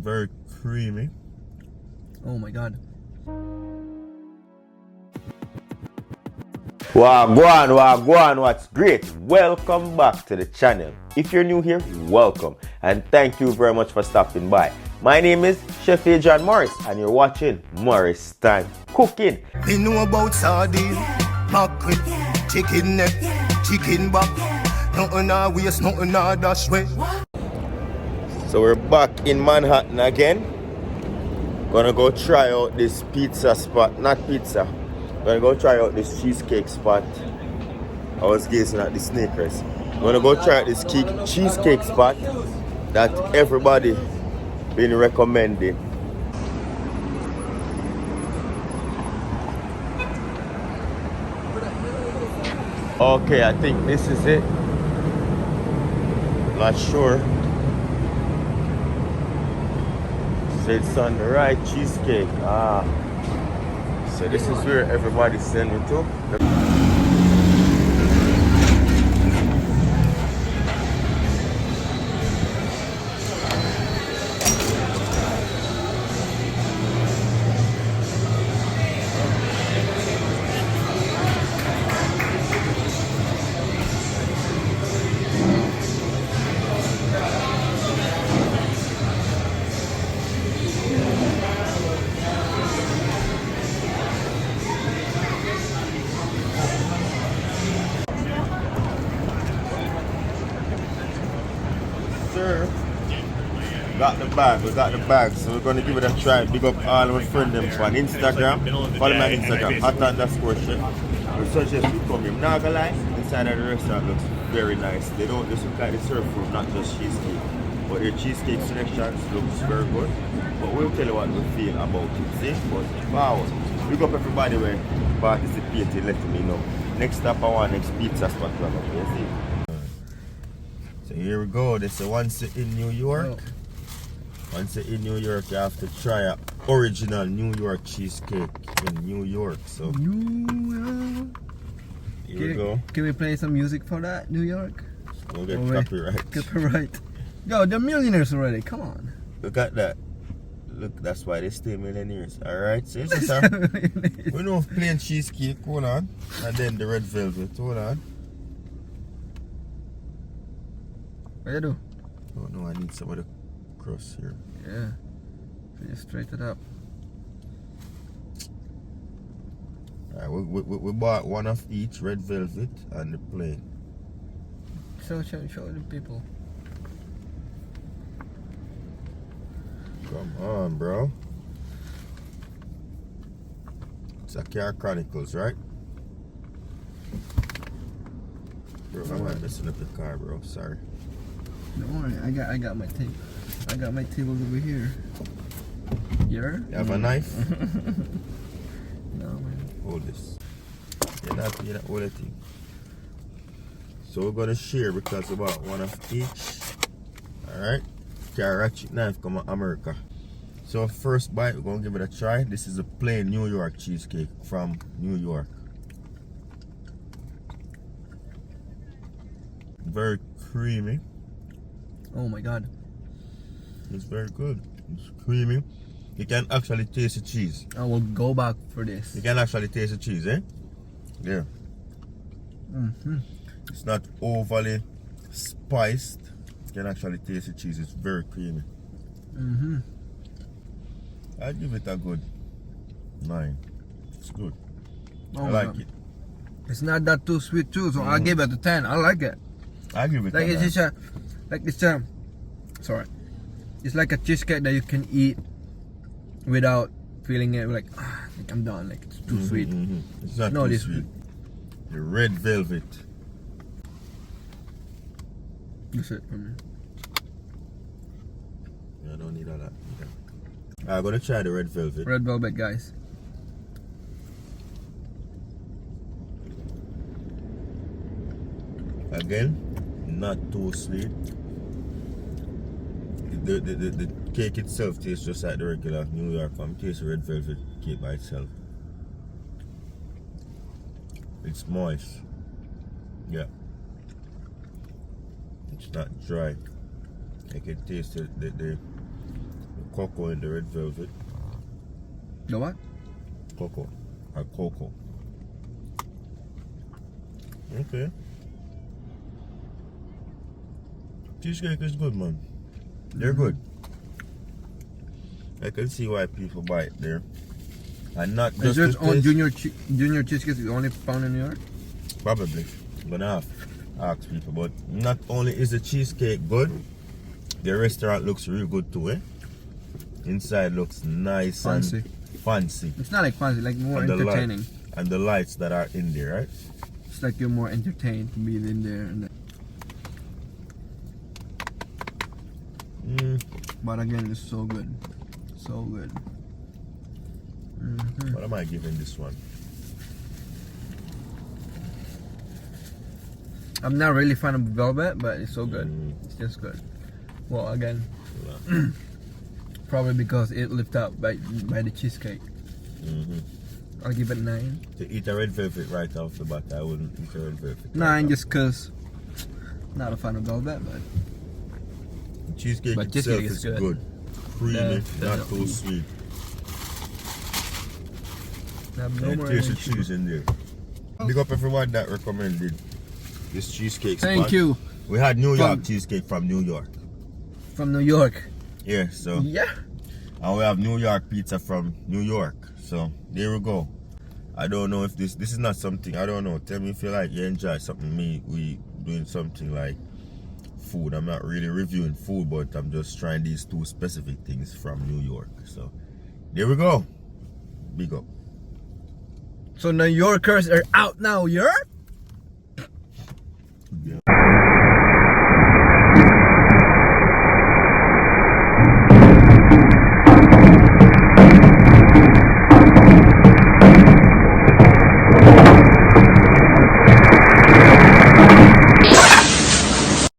Very creamy. Oh my god. Wagwan, what's great? Welcome back to the channel. If you're new here, welcome. And thank you very much for stopping by. My name is Chef Adrian Morris and you're watching Morris Time Cooking. We know about sardine, mackerel, chicken neck, chicken back. Nothing I waste, nothing I dash way. So we're back in Manhattan again. Gonna go try out this pizza spot, not pizza. Gonna go try out this cheesecake spot. I was gazing at the sneakers. Gonna go try out this cheesecake spot that everybody been recommending. Okay, I think this is it. Not sure. So it's on the right, cheesecake. So this is where everybody's sending to. We got the bag, so we're gonna give it a try. Big up all our friends them on Instagram. Follow me on Instagram, @_chef. We suggest you come here. I'm not gonna lie, inside of the restaurant looks very nice. They don't just look like they serve food, not just cheesecake. But their cheesecake selections looks very good. But we'll tell you what we feel about it. See? But wow. Big up everybody where participating, letting me know. Next stop I want next pizza spot we have up here. See? So here we go. This is once in New York. Once you're in New York, you have to try a original New York cheesecake in New York. So here we go. Can we play some music for that, New York? We'll get copyright. Copyright. Yo, they're millionaires already. Come on. Look at that. Look, that's why they stay millionaires. Alright, so this is we know plain cheesecake, hold on. And then the red velvet, hold on. What you do? Oh no, I need some of the crust here. Yeah. Just straight it up. Alright, we bought one of each, red velvet and the plain. Show the people. Come on, bro. It's a Car Chronicles, right? Bro, I'm not messing up the car, bro. Sorry. Don't worry, I got my tape. I got my table over here. Here? You have a knife? No, man. Hold this. You're not hold the thing. So we're gonna share because we bought one of each. Alright? Ratchet knife come from America. So first bite, we're gonna give it a try. This is a plain New York cheesecake from New York. Very creamy. Oh my god. It's very good. It's creamy. You can actually taste the cheese. I will go back for this. You can actually taste the cheese, eh? Yeah. It's not overly spiced. You can actually taste the cheese. It's very creamy. I'd give it a good 9. It's good. I like it. It's not that too sweet too, so I'll give it a 10. I like it. I give it Like a 9. Sorry. It's like a cheesecake that you can eat without feeling it like I'm done. Like it's too sweet. It's not too sweet. The red velvet. That's it for me. I don't need all that. Okay. I'm gonna try the red velvet. Red velvet, guys. Again, not too sweet. The cake itself tastes just like the regular New York one. Tastes red velvet cake by itself. It's moist. Yeah. It's not dry. I can taste the cocoa in the red velvet. The what? Cocoa. Or cocoa. Okay. Cheesecake is good, man. They're good. I can see why people buy it there. And not Is just there the on taste. junior cheesecake is only found in New York? Probably. I'm gonna have to ask people. But not only is the cheesecake good, the restaurant looks real good too, eh? Inside looks nice Fancy. and fancy. It's not like fancy, like more And the light- entertaining. And the lights that are in there, right? It's like you're more entertained to be in there. But again, it's so good. So good. What am I giving this one? I'm not really fan of velvet, but it's so good. Mm. It's just good. Well, again, Yeah. probably because it lifted up by the cheesecake. Mhm. I'll give it 9. To eat a red velvet right off the bat, I wouldn't eat a red velvet. 9 right just cause not a fan of velvet, but off. Cheesecake but itself cheesecake is is good. good. Creamy, Yeah, not too sweet. I have no And more taste the energy. cheese in there. Big up everyone that recommended this cheesecake Thank spot. you We had New York From- cheesecake from New York. from New York. Yeah, so Yeah. and we have New York pizza from New York. So there we go. I don't know if this is not something, I don't know. Tell me if you like you enjoy something we doing something like food. I'm not really reviewing food, but I'm just trying these 2 specific things from New York. So there we go. Big up. So New Yorkers are out now, Europe?